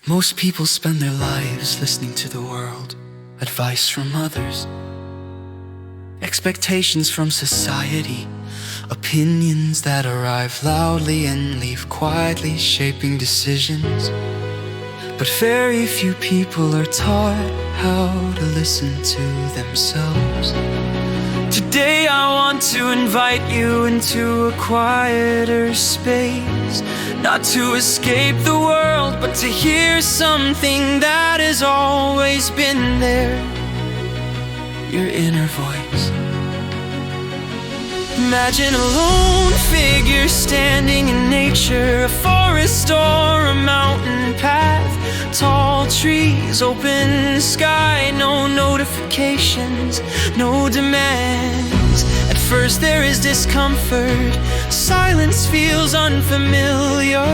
Most people spend their lives listening to the world, advice from others, expectations from society, opinions that arrive loudly and leave quietly, shaping decisions. But very few people are taught how to listen to themselves. Today I want to invite you into a quieter space, not to escape the world, but to hear something that has always been there, your inner voice. Imagine a lone figure standing in nature, a forest or a mountain path. Tall trees, open sky, no notifications, no demands. At first there is discomfort, silence feels unfamiliar.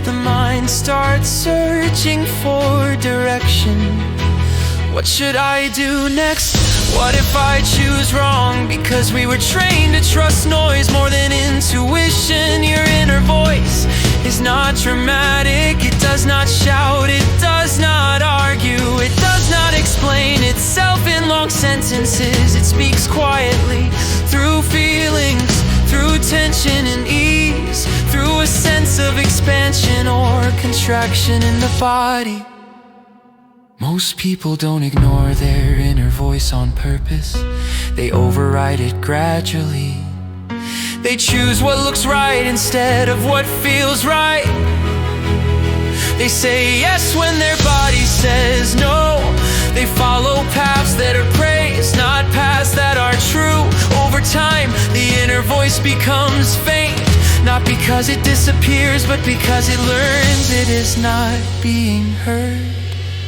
The mind starts searching for direction. What should I do next? What if I choose wrong? Because we were trained to trust noise more than intuition. Your inner voice is not dramatic, it does not shout, it does not argue, it does not explain itself in long sentences. It speaks quietly, through feelings, through tension and ease, through a sense of expansion or contraction in the body. Most people don't ignore their inner voice on purpose. They override it gradually. They choose what looks right instead of what feels right. They say yes when their body says no. They follow paths that are praised, not paths that are true. Over time, the inner voice becomes faint, not because it disappears, but because it learns it is not being heard.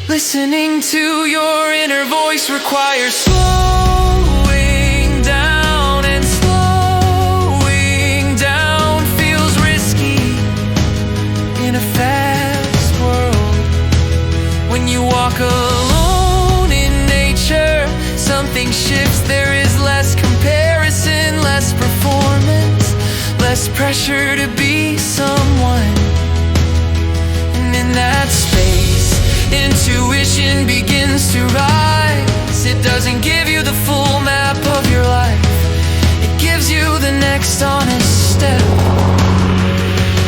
Listening to your inner voice requires slowing down, and slowing down feels risky in a fast world. When you walk alone in nature, something shifts. There is less comparison, less performance, less pressure to be someone. And in that space, intuition begins to rise. It doesn't give you the full map of your life, it gives you the next honest step.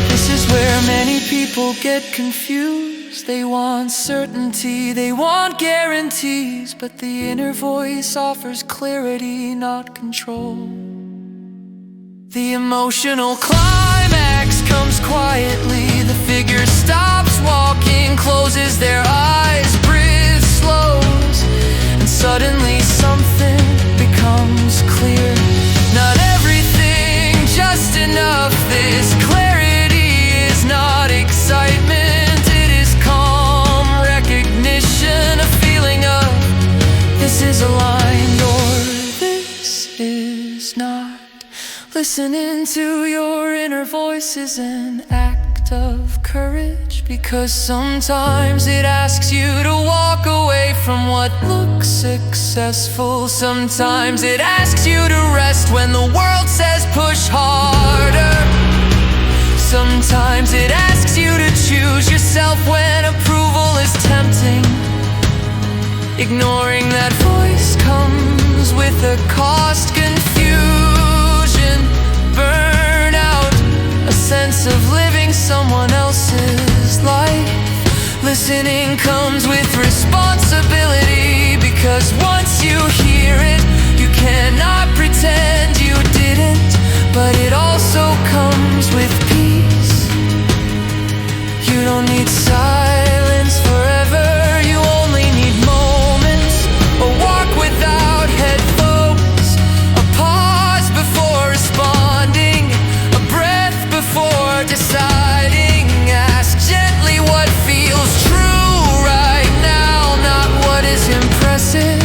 This is where many people get confused. They want certainty, they want guarantees, but the inner voice offers clarity, not control. The emotional climax comes quietly. The figure stops walking, closes their eyes, breathes, slows, and suddenly something becomes clear. Not everything, just enough. This clarity is not excitement, it is calm recognition, a feeling of this is aligned or this is not. Listening to your inner voice is an act of courage, because sometimes it asks you to walk away from what looks successful. Sometimes it asks you to rest when the world says push harder. Sometimes it asks you to choose yourself when approval is tempting. Ignoring that voice comes with a cost: confusion, burnout, a sense of living someone else's life. Listening comes with responsibility, because once you hear it, you cannot pretend you didn't. But it also comes with peace. You don't need silence forever, you only need moments. A walk without headphones, a pause before responding, a breath before deciding. Ask gently what feels true right now, not what is impressive,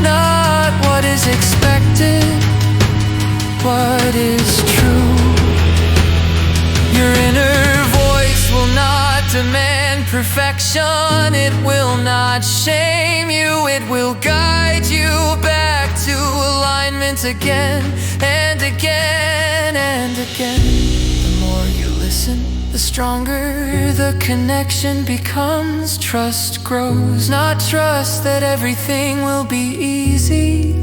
not what is expected, what is true. Your inner voice will not demand direction. It will not shame you, it will guide you back to alignment again and again and again. The more you listen, the stronger the connection becomes. Trust grows, not trust that everything will be easy,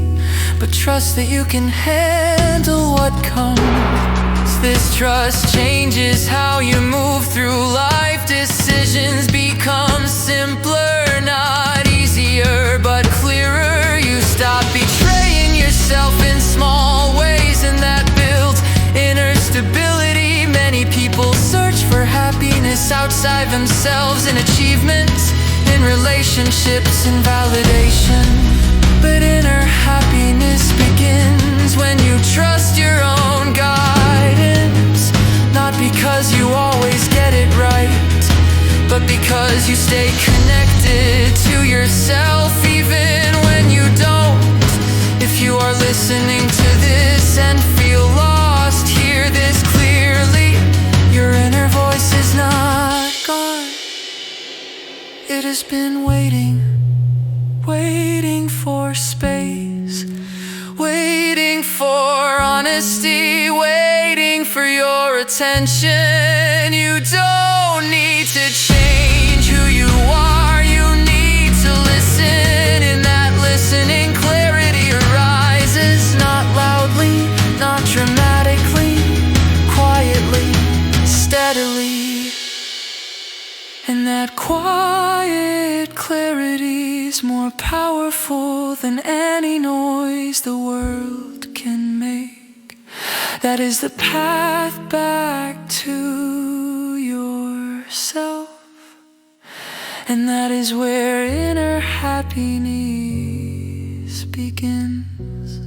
but trust that you can handle what comes. This trust changes how you move through life. Decisions become simpler, not easier, but clearer. You stop betraying yourself in small ways, and that builds inner stability. Many people search for happiness outside themselves, in achievements, in relationships, in validation. But inner happiness begins when you trust your own guidance. Not because you always get it right, but because you stay connected to yourself even when you don't. If you are listening to this and feel lost, hear this clearly. Your inner voice is not gone. It has been waiting for space, waiting for honesty, waiting for your attention. You don't need to change who you are, you need to listen. In that listening, clarity arises, not loudly, not dramatically, quietly, steadily. And that quiet clarity's more powerful than any noise the world can make. That is the path back to yourself, and that is where inner happiness begins.